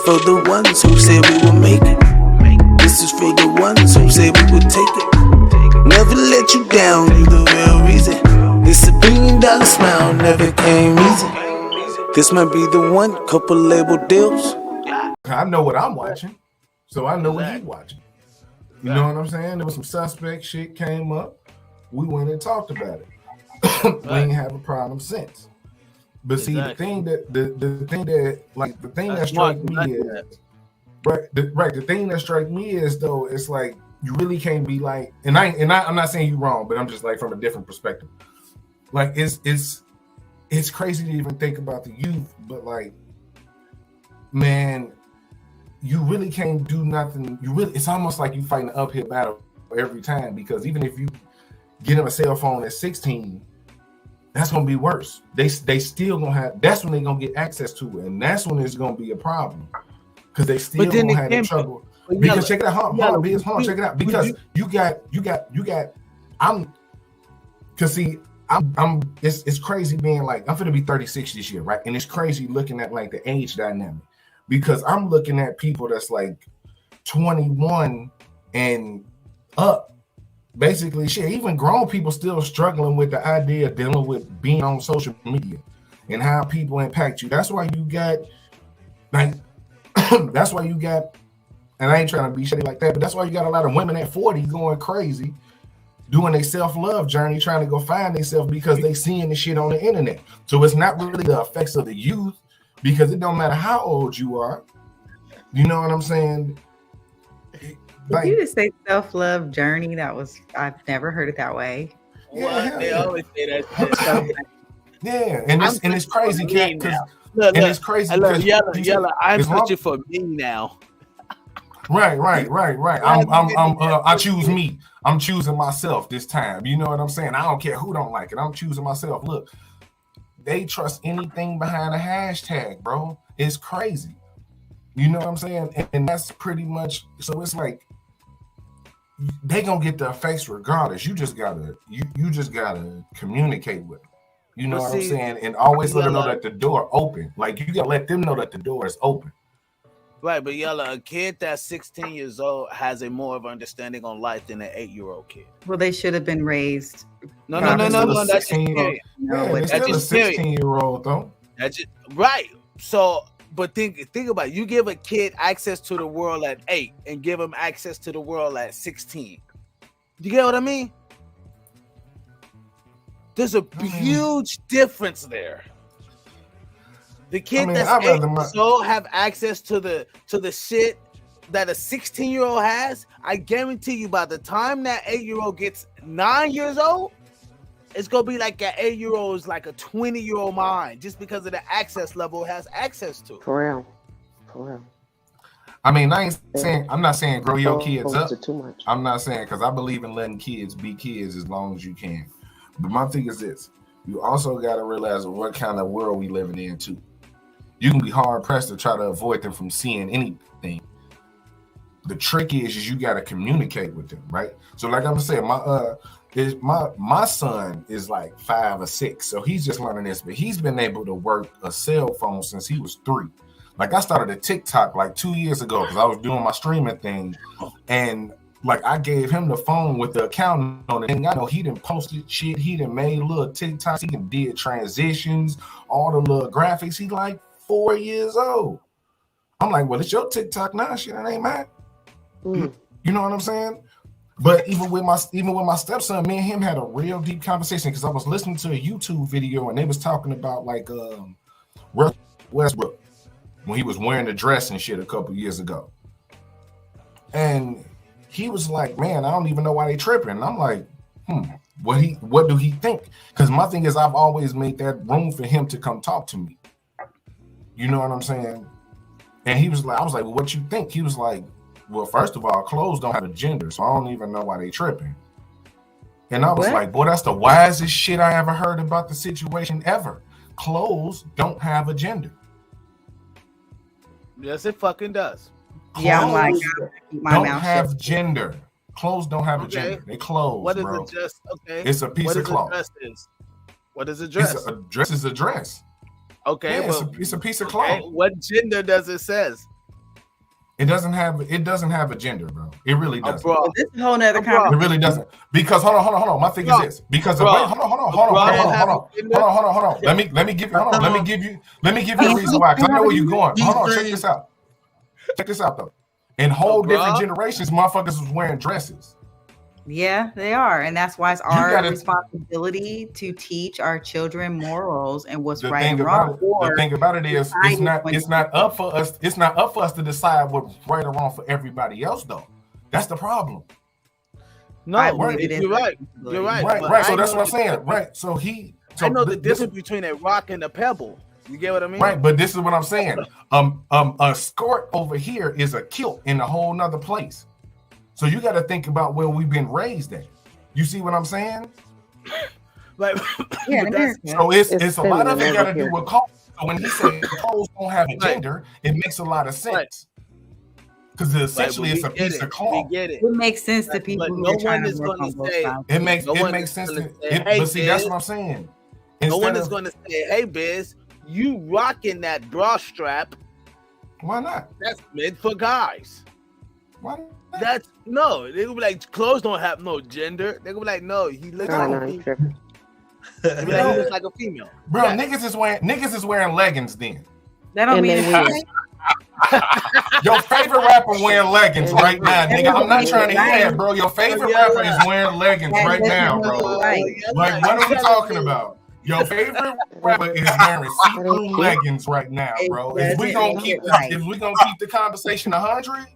for the ones who said we would make it. This is for the ones who said we would take it. Never let you down, you the real reason. This $1 billion smile never came easy. This might be the one, couple label deals. I know what I'm watching, so I know what he's watching. You know what I'm saying? There was some suspect shit came up. We went and talked about it. We ain't have a problem since. But see, the thing that struck me is the thing that struck me is though, it's like you really can't be like, I'm not saying you wrong, but I'm just like from a different perspective. Like it's crazy to even think about the youth, but like, man, you really can't do nothing. It's almost like you fighting an uphill battle every time, because even if you get them a cell phone at 16, that's gonna be worse. They still gonna have. That's when they're gonna get access to it, and that's when it's gonna be a problem, because they still gonna have trouble. Because check it out, hold on, check it out. Because you got. It's crazy being like, I'm gonna be 36 this year, right? And it's crazy looking at like the age dynamic, because I'm looking at people that's like 21 and up. Basically, shit, even grown people still struggling with the idea of dealing with being on social media and how people impact you. That's why you got, and I ain't trying to be shitty like that, but that's why you got a lot of women at 40 going crazy, doing a self-love journey, trying to go find themselves because they seeing the shit on the internet. So it's not really the effects of the youth, because it don't matter how old you are. You know what I'm saying? Did you just say self-love journey? I've never heard it that way. Yeah, they always say that. Yeah, and it's crazy, Kat. It's crazy. Yella, I'm searching for me now. Right. I choose me. I'm choosing myself this time. You know what I'm saying? I don't care who don't like it. I'm choosing myself. Look, they trust anything behind a hashtag, bro. It's crazy. You know what I'm saying? And that's pretty much, so it's like they gonna get the effects regardless. You just gotta communicate with them. You know what I'm saying? And always let them know that the door open. Like, you gotta let them know that the door is open. Right, but Yella, a kid that's 16 years old has a more of understanding on life than an 8-year-old kid. Well, they should have been raised. No. That's period. It's still a 16-year-old though. That's just, right. So, but think about it. You give a kid access to the world at 8 and give him access to the world at 16. You get what I mean? There's a huge difference there. The kid that's 8 years old have access to the shit that a 16-year-old has. I guarantee you, by the time that 8-year-old gets 9 years old, it's gonna be like an 8-year-old is like a 20-year-old mind, just because of the access level it has access to. For real. I mean, I'm not saying grow your kids up. Too much. I'm not saying, because I believe in letting kids be kids as long as you can. But my thing is this: you also got to realize what kind of world we living in too. You can be hard pressed to try to avoid them from seeing anything. The trick is you got to communicate with them, right? So, like I'm saying, my son is like 5 or 6, so he's just learning this, but he's been able to work a cell phone since he was 3. Like, I started a TikTok like 2 years ago because I was doing my streaming thing, and like I gave him the phone with the account on it, and I know he done posted shit, he done made little TikToks, he done did transitions, all the little graphics. He's like 4 years old. I'm like, well, it's your TikTok now, shit, it ain't mine. You know what I'm saying? But even with my stepson, me and him had a real deep conversation, because I was listening to a YouTube video and they was talking about like Westbrook when he was wearing the dress and shit a couple years ago. And he was like, man, I don't even know why they tripping. And I'm like, what do he think? Because my thing is, I've always made that room for him to come talk to me. You know what I'm saying? And he was like, I was like, well, what you think? He was like, well, first of all, clothes don't have a gender, so I don't even know why they tripping. And I was like, boy, that's the wisest shit I ever heard about the situation ever. Clothes don't have a gender. Yes, it fucking does. Clothes don't have gender. Clothes don't have a gender. They clothes, what is bro. It just, okay. It's a piece of cloth. What is a dress? A dress is a dress. Okay, yeah, it's a piece of cloth. What gender does it says? It doesn't have a gender, bro. It really doesn't. This is a whole nother conversation. It really doesn't. Because hold on. My thing is this. Because hold on. Let me give you a reason why. Because I know where you're going. Hold on, check this out. Check this out though. In whole different generations, motherfuckers was wearing dresses. Yeah, they are, and that's why it's our responsibility to teach our children morals and what's right and wrong. The thing about it is, it's not up for us. It's not up for us to decide what's right or wrong for everybody else, though. That's the problem. No, you're right. Right. So that's what I'm saying. Right. So I know the difference between a rock and a pebble. You get what I mean? Right. But this is what I'm saying. A skirt over here is a kilt in a whole nother place. So you got to think about where we've been raised at. You see what I'm saying? Like, so it's a lot of it got to do with clothes. So when he said clothes don't have a gender, it makes a lot of sense. Because essentially it's a piece of cloth. It makes sense to people who are trying to work on both sides. It makes sense. But see, that's what I'm saying. No one is going to say, "Hey, Biz, you rocking that bra strap?" Why not? That's meant for guys. Why not? They gonna be like, clothes don't have no gender. They gonna be like, no, he looks like a female. Bro, niggas is wearing leggings then. That don't mean it's Your favorite rapper wearing leggings right now, nigga. I'm not trying to hear that, bro. Your favorite rapper is wearing leggings right now, bro. Like, what are we talking about? Your favorite rapper is wearing see-through leggings right now, bro. If we gonna keep the conversation 100,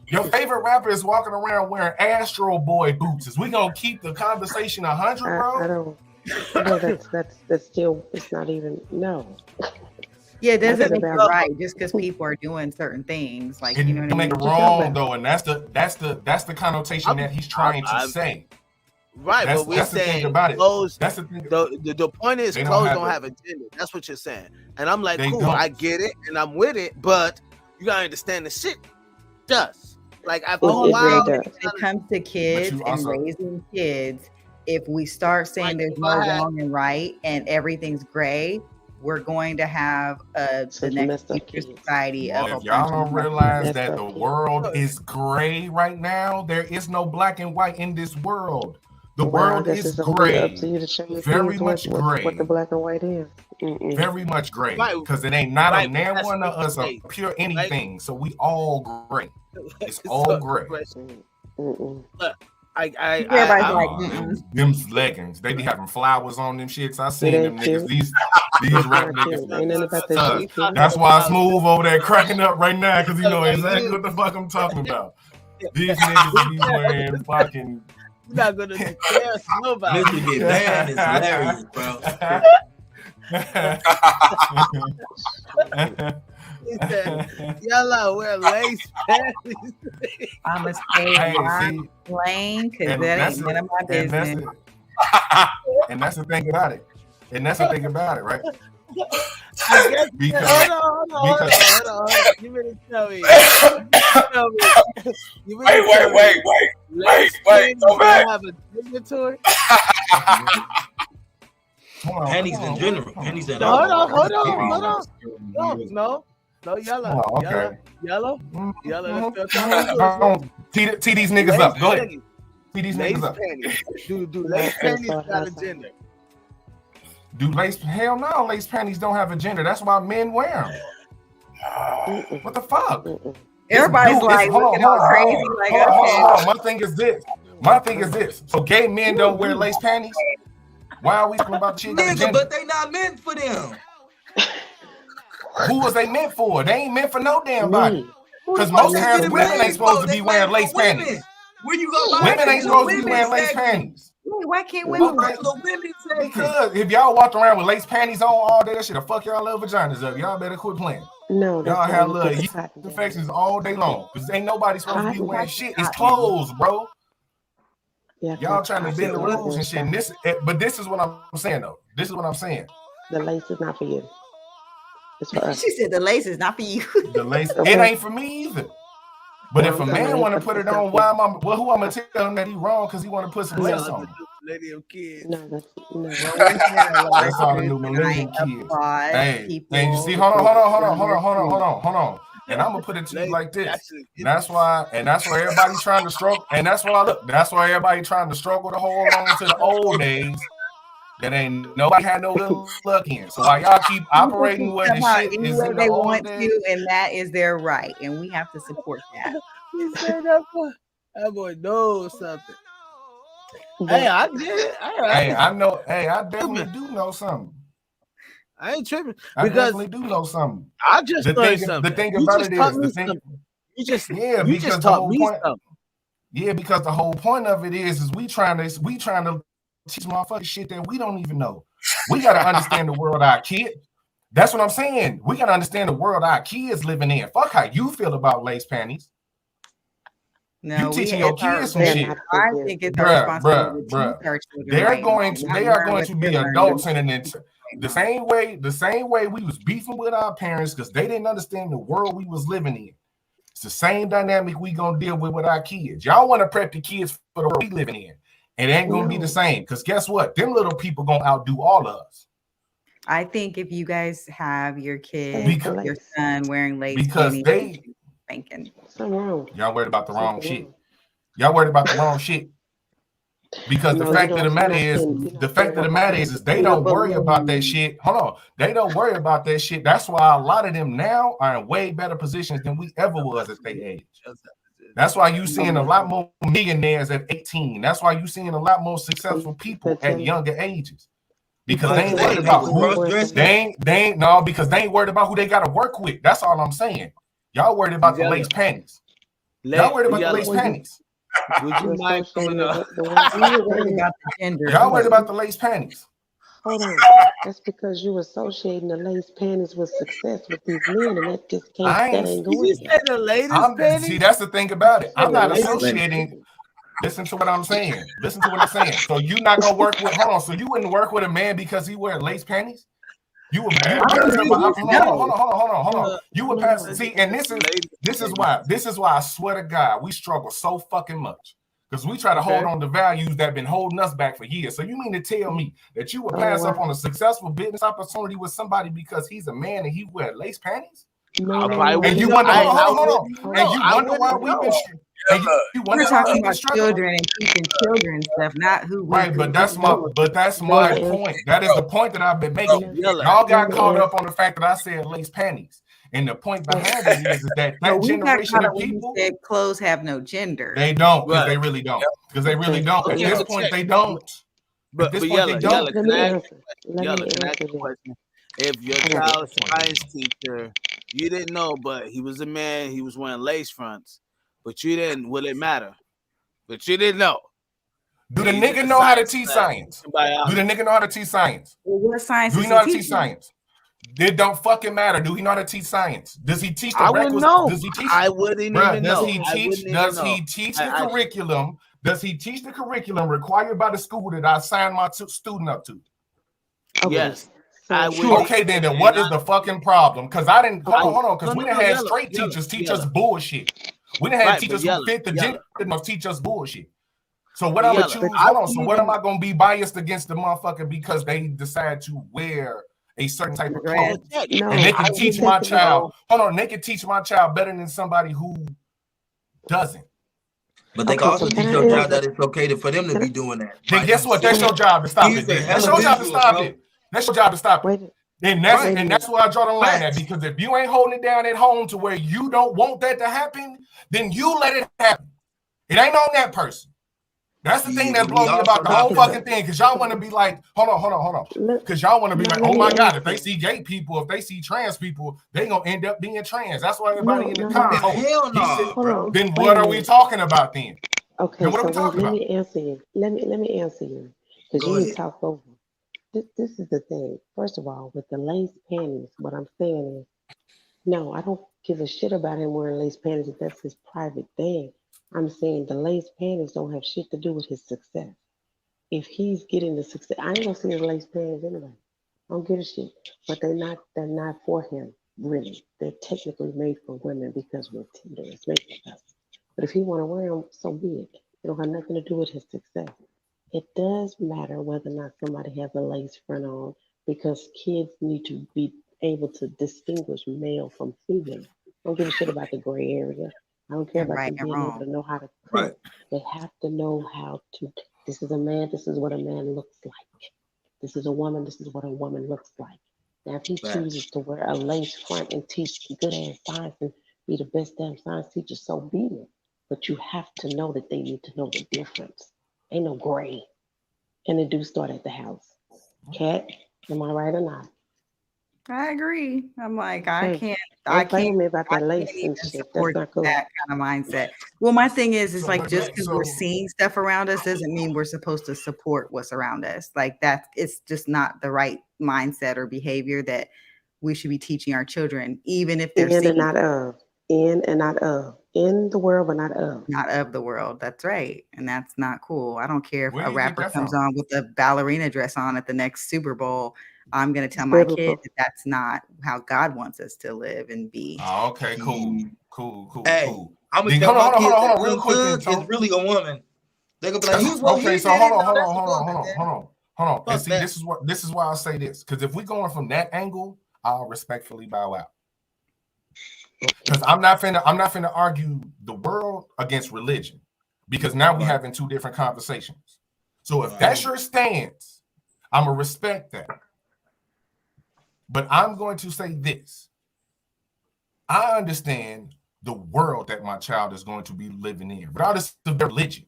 your favorite rapper is walking around wearing Astro Boy boots. Is we gonna keep the conversation 100, bro? I don't. No, that's still. It's not even. No. Yeah, it doesn't make it right just because people are doing certain things. Like, you know what I mean? Make it wrong though, and that's the connotation that he's trying to say. Right, but we're saying clothes. That's the thing. The point is, clothes don't have a gender. That's what you're saying, and I'm like, cool, I get it, and I'm with it, but you gotta understand the shit does. Like, after a while, when it comes to kids and raising kids, if we start saying there's no wrong and right and everything's gray, we're going to have the next future society of. If y'all don't realize that the world is gray right now, there is no black and white in this world. The world is gray. Up to you to show very much gray. What the black and white is. Very much gray. Because it ain't not a man one of us a pure anything. So we all gray. It's all gray. Them leggings, they be having flowers on them shits. I seen them niggas. These rap niggas. That's why Smooth over there cracking up right now because he know exactly what the fuck I'm talking about. These niggas be wearing fucking. You're not gonna declare nobody. This would get bad. It's hilarious, bro. He said, "Y'all wear lace panties." I'ma stay plain because that ain't none of my business. And that's the thing about it. Right? Hold on. You better tell me. Wait. Go back. Have a inventory. Pennies in general. Pennies in Hold on. No, yellow. Oh, okay. Yellow. Tee these niggas up. Go ahead. Tee these niggas up. Do lace panties got a gender? Do lace? Hell no, lace panties don't have a gender. That's why men wear them. What the fuck? Everybody's looking all crazy. Hold on. My thing is this. So gay men don't wear lace panties? Why are we talking about shit? Nigga, but they not meant for them. Who was they meant for? They ain't meant for no damn body. Because most times women ain't supposed to be wearing lace panties. Where you go? Women ain't supposed to be wearing lace panties. Why can't women? Because if y'all walked around with lace panties on all day, that shit'll fuck y'all little vaginas up. Y'all better quit playing. No, y'all have little infections all day long. Because ain't nobody supposed to be wearing shit. It's clothes, bro. Yeah, y'all trying to bend the rules and shit. And but this is what I'm saying, though. This is what I'm saying. The lace is not for you. It's for us. She said the lace is not for you. The lace, it ain't for me either. But if a man want to put it on, who I'm gonna tell him that he wrong because he want to put some lace on? Lady of kids. No, that's all the new millennial kids. Hey, you see, hold on. And I'm gonna put it to you like this. And that's why everybody trying to struggle. And that's why everybody trying to struggle to hold on to the old days. That ain't nobody had no good luck in. So while y'all keep operating where the shit is in the old days, and that is their right, and we have to support that. He said that boy knows something. Hey, I did it. Hey, I know. Hey, I definitely do know something. I ain't tripping. I definitely do know something. I just learned something. The thing about it is, you just because taught me something. Yeah, because the whole point of it is we trying to teach motherfucking shit that we don't even know. We got to understand the world our kid. That's what I'm saying. We got to understand the world our kids living in. Fuck how you feel about lace panties. No, you teaching your kids some shit. I think it's our responsibility to They are going to be adults in an the same way we was beefing with our parents because they didn't understand the world we was living in. It's the same dynamic we gonna deal with our kids. Y'all want to prep the kids for the world we living in. It ain't gonna be the same because guess what? Them little people gonna outdo all of us. I think if you guys have your kid, your son wearing lace, because they thinking y'all worried about the wrong shit. Y'all worried about the wrong shit. Because the fact of the matter is they don't worry about that shit. Hold on, they don't worry about that shit. That's why a lot of them now are in way better positions than we ever was at their age. That's why you seeing a lot more millionaires at 18. That's why you seeing a lot more successful people at younger ages. Because they ain't worried about who they ain't because they ain't worried about who they got to work with. That's all I'm saying. Y'all worried about the lace panties. Y'all worried about the lace panties. Would you mind coming up? Y'all worried about the lace panties. Hold on. That's because you associating the lace panties with success with these men, and that just can't. That ain't going. See, that's the thing about it. I'm not associating. Listen to what I'm saying. So you not gonna work with? Hold on. So you wouldn't work with a man because he wear lace panties? You would hold on. You would pass. See, and this is why I swear to God we struggle so fucking much. Because we try to hold on to values that have been holding us back for years. So you mean to tell me that you would pass up on a successful business opportunity with somebody because he's a man and he wear lace panties? No. And you wonder, hold on. And you wonder why we've been. We're talking about children and teaching children stuff, not who. Right, but that's my point. That is the point that I've been making. Y'all got caught up on the fact that I said lace panties. And the point behind it is that generation of people said clothes have no gender. They don't, because they really don't. Because they really don't. At this point, they don't. But Yella, can I ask a question? If your child's science teacher, you didn't know, but he was a man, he was wearing lace fronts, but you didn't, will it matter? But you didn't know. Do the nigga know how to teach science? Do the nigga know how to teach science? What science? Do he know how to teach science? It don't fucking matter. Do he know how to teach science? Does he teach the requisite? Does he teach? I wouldn't even know. Does he teach the curriculum? Does he teach the curriculum required by the school that I signed my student up to? Yes. Okay, then what is the fucking problem? Because I didn't hold on, because we didn't have straight teachers teach us bullshit. We didn't have teachers who fit the gender enough teach us bullshit. So what I'm gonna choose? Hold on. So what am I gonna be biased against the motherfucker because they decide to wear a certain type of clothes? And they can teach my child. Hold on, they can teach my child better than somebody who doesn't. But they can also teach your child that it's okay for them to be doing that. Then guess what? That's your job to stop it. That's your job to stop it. That's your job to stop it. And that's where I draw the line at. Because if you ain't holding it down at home to where you don't want that to happen, then you let it happen. It ain't on that person. That's the thing that blows me about the whole fucking thing. Because y'all want to be like, hold on. Because y'all want to be like, oh my God, if they see gay people, if they see trans people, they going to end up being trans. That's why everybody in the comments. Hell no. Then what are we talking about then? Okay, so let me answer you. Let me answer you. Because you didn't talk over. This is the thing. First of all, with the lace panties, what I'm saying is, no, I don't give a shit about him wearing lace panties if that's his private thing. I'm saying the lace panties don't have shit to do with his success. If he's getting the success, I ain't gonna see his lace panties anyway. I don't give a shit. But they're not for him, really. They're technically made for women because we're tender. It's made for us. But if he wanna wear them, so be it. It don't have nothing to do with his success. It does matter whether or not somebody has a lace front on because kids need to be able to distinguish male from female. don't give a shit about the gray area. I don't care about them being able to know how to cook. Right. They have to know how to. This is a man. This is what a man looks like. This is a woman. This is what a woman looks like. Now, if he chooses to wear a lace front and teach good ass science and be the best damn science teacher, so be it. But you have to know that they need to know the difference. Ain't no gray. And it do start at the house. Cat, am I right or not? I agree. I'm like, I can't me about that lace and shit. That's not cool. That kind of mindset. Well, my thing is like just because we're seeing stuff around us doesn't mean we're supposed to support what's around us. Like that, it's just not the right mindset or behavior that we should be teaching our children, even if they're in and not of. In and not of. In the world, but not of. Not of the world. That's right. And that's not cool. I don't care if a rapper comes on with a ballerina dress on at the next Super Bowl. I'm going to tell my kid that that's not how God wants us to live and be. Oh, okay, cool. Hey, I'm going to tell my kids that real quick is really a woman. They're going to be like, okay, so hold on. And see, this is why I say this. Because if we're going from that angle, I'll respectfully bow out. Because I'm not finna argue the world against religion. Because now we're having two different conversations. So if that's your stance, I'm going to respect that. But I'm going to say this. I understand the world that my child is going to be living in, regardless of their religion.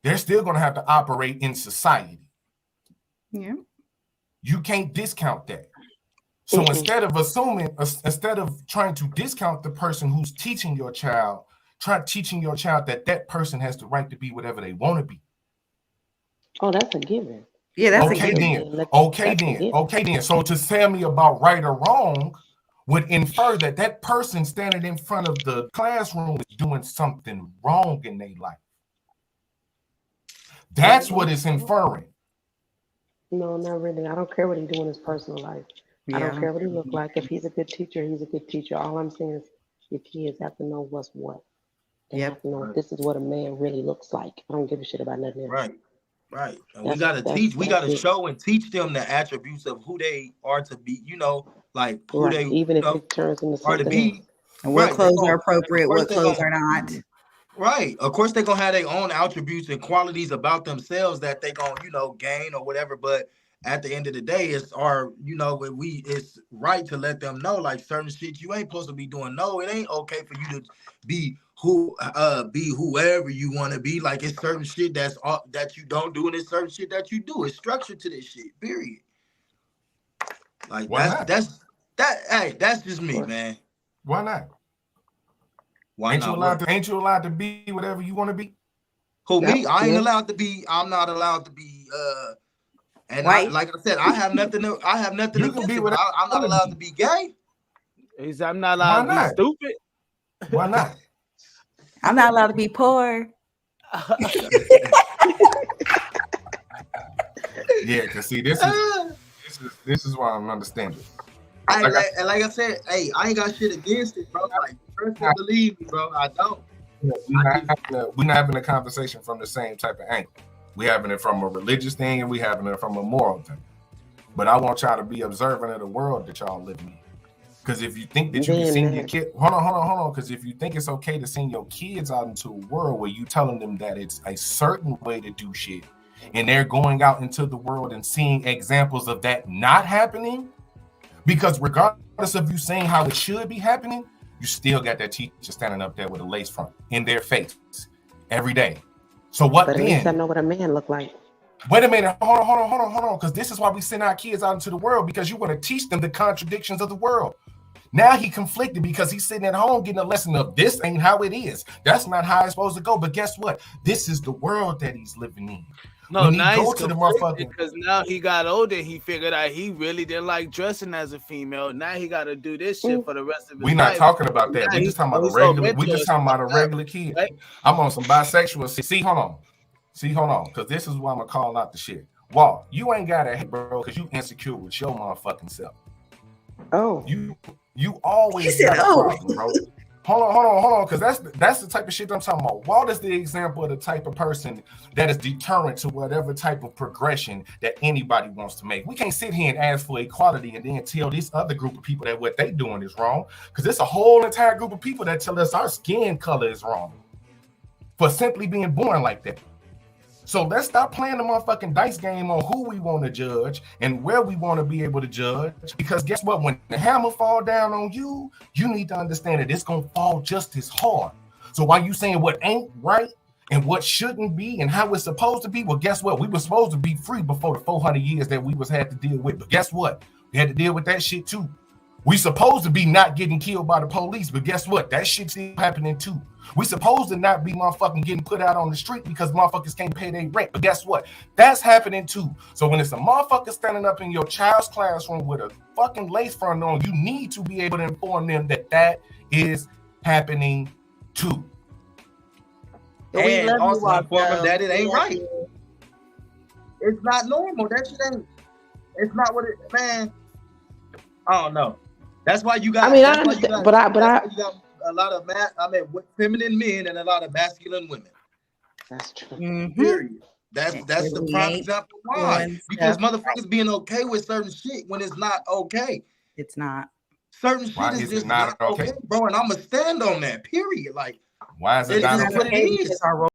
They're still going to have to operate in society. Yeah. You can't discount that. So instead of trying to discount the person who's teaching your child, try teaching your child that person has the right to be whatever they want to be. Oh, that's a given. Yeah, that's okay then. Okay then. So to tell me about right or wrong would infer that person standing in front of the classroom is doing something wrong in their life. That's what it's inferring. No, not really. I don't care what he do in his personal life. Yeah. I don't care what he look like. If he's a good teacher, he's a good teacher. All I'm saying is your kids have to know what's what. They have to know this is what a man really looks like. I don't give a shit about nothing else. Right. And we gotta teach. We gotta show and teach them the attributes of who they are to be. Like who they even if it turns into are to be. And what clothes are appropriate, what clothes are not. Right. Of course, they're gonna have their own attributes and qualities about themselves that they gonna gain or whatever. But at the end of the day, it's it's right to let them know like certain shit you ain't supposed to be doing. No, it ain't okay for you to be whoever you want to be. Like it's certain shit that you don't do, and it's certain shit that you do. It's structured to this shit. Period. Like that's just me, man. Why not? Ain't you allowed to be whatever you want to be? Who me? I ain't allowed to be. I'm not allowed to be. And like I said, I have nothing to I'm not allowed to be gay. I'm not allowed to be stupid. Why not? I'm not allowed to be poor. Yeah, because see, this is why I'm understanding. Like I said, hey, I ain't got shit against it, bro. Like, first believe me, bro. I don't. We're not having a conversation from the same type of angle. We're having it from a religious thing and we're having it from a moral thing. But I want y'all to be observant of the world that y'all live in. Because if you think that you can send your kid, hold on. Because if you think it's okay to send your kids out into a world where you telling them that it's a certain way to do shit, and they're going out into the world and seeing examples of that not happening, because regardless of you saying how it should be happening, you still got that teacher standing up there with a lace front in their face every day. So what but then? At least I know what a man look like. Wait a minute. Hold on. Because this is why we send our kids out into the world, because you want to teach them the contradictions of the world. Now he conflicted because he's sitting at home getting a lesson of this ain't how it is. That's not how it's supposed to go. But guess what? This is the world that he's living in. No, now he's conflicted because now he got older. He figured out he really didn't like dressing as a female. Now he got to do this shit for the rest of his life. We're not talking about that. We're just talking about a regular. We're just talking about a regular kid. Right? I'm on some bisexual. See, hold on. Because this is why I'm gonna call out the shit. Walt, you ain't got a hate, bro, because you insecure with your motherfucking self. Oh, you always got a problem, bro. Hold on, because that's the type of shit I'm talking about. Walt is the example of the type of person that is deterrent to whatever type of progression that anybody wants to make. We can't sit here and ask for equality and then tell this other group of people that what they doing is wrong, because there's a whole entire group of people that tell us our skin color is wrong for simply being born like that. So let's stop playing the motherfucking dice game on who we want to judge and where we want to be able to judge. Because guess what? When the hammer fall down on you, you need to understand that it's going to fall just as hard. So while you saying what ain't right and what shouldn't be and how it's supposed to be, well, guess what? We were supposed to be free before the 400 years that we had to deal with. But guess what? We had to deal with that shit too. We supposed to be not getting killed by the police, but guess what? That shit's still happening too. We supposed to not be motherfucking getting put out on the street because motherfuckers can't pay their rent, but guess what? That's happening too. So when it's a motherfucker standing up in your child's classroom with a fucking lace front on, you need to be able to inform them that that is happening too. And also inform them that it ain't right. It's not normal. That shit ain't. It's not what it. Man, I don't know. That's why you got. I mean, I understand, but I you got a lot of feminine men and a lot of masculine women. That's true. Mm-hmm. Period. That's the prime example. Why? Because motherfuckers being okay with certain shit when it's not okay. It's not. Certain shit is just not okay, bro. And I'm gonna stand on that. Period. Like, why is it not okay? Our